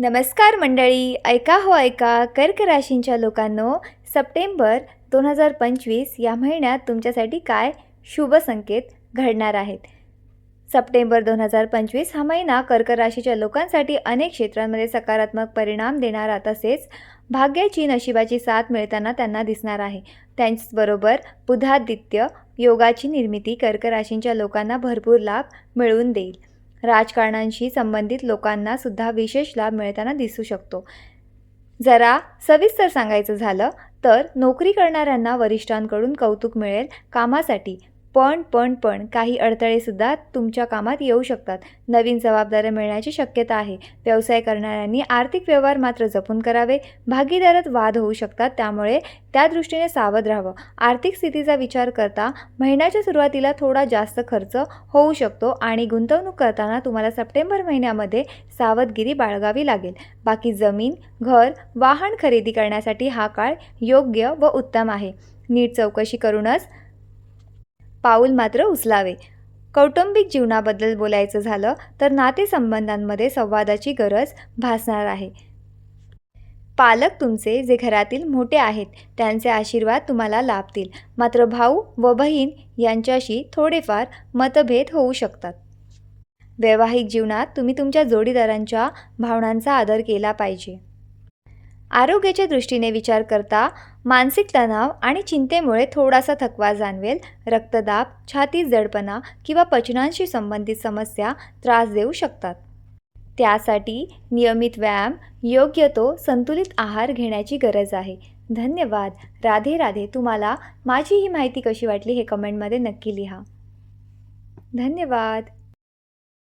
नमस्कार मंडळी, ऐका हो ऐका. कर्क राशींच्या लोकांनो, सप्टेंबर 2025 या महिन्यात तुमच्यासाठी काय शुभ संकेत घडणार आहेत. सप्टेंबर 2025 हा महिना कर्क राशीच्या लोकांसाठी अनेक क्षेत्रांमध्ये सकारात्मक परिणाम देणारा, तसेच भाग्याची नशिबाची साथ मिळताना त्यांना दिसणार आहे. त्याचबरोबर बुधादित्य योगाची निर्मिती कर्क राशींच्या लोकांना भरपूर लाभ मिळवून देईल. राजकारणांशी संबंधित लोकांना सुद्धा विशेष लाभ मिळताना दिसू शकतो. जरा सविस्तर सांगायचं झालं तर नोकरी करणाऱ्यांना वरिष्ठांकडून कौतुक मिळेल कामासाठी, पण काही अडथळेसुद्धा तुमच्या कामात येऊ शकतात. नवीन जबाबदाऱ्या मिळण्याची शक्यता आहे. व्यवसाय करणाऱ्यांनी आर्थिक व्यवहार मात्र जपून करावे. भागीदारात वाद होऊ शकतात, त्यामुळे त्या दृष्टीने सावध राहावं. आर्थिक स्थितीचा विचार करता महिन्याच्या सुरुवातीला थोडा जास्त खर्च होऊ शकतो आणि गुंतवणूक करताना तुम्हाला सप्टेंबर महिन्यामध्ये सावधगिरी बाळगावी लागेल. बाकी जमीन, घर, वाहन खरेदी करण्यासाठी हा काळ योग्य व उत्तम आहे. नीट चौकशी करूनच पाऊल मात्र उचलावे. कौटुंबिक जीवनाबद्दल बोलायचं झालं तर नातेसंबंधांमध्ये संवादाची गरज भासणार आहे. पालक तुमचे जे घरातील मोठे आहेत त्यांचे आशीर्वाद तुम्हाला लाभतील. मात्र भाऊ व बहीण यांच्याशी थोडेफार मतभेद होऊ शकतात. वैवाहिक जीवनात तुम्ही तुमच्या जोडीदारांच्या भावनांचा आदर केला पाहिजे. आरोग्याच्या दृष्टीने विचार करता मानसिक तणाव आणि चिंतेमुळे थोडासा थकवा जाणवेल. रक्तदाब, छातीत जडपणा किंवा पचनाशी संबंधित समस्या त्रास देऊ शकतात. त्यासाठी नियमित व्यायाम, योग्य तो संतुलित आहार घेण्याची गरज आहे. धन्यवाद. राधे राधे. तुम्हाला माझी ही माहिती कशी वाटली हे कमेंटमध्ये नक्की लिहा. धन्यवाद.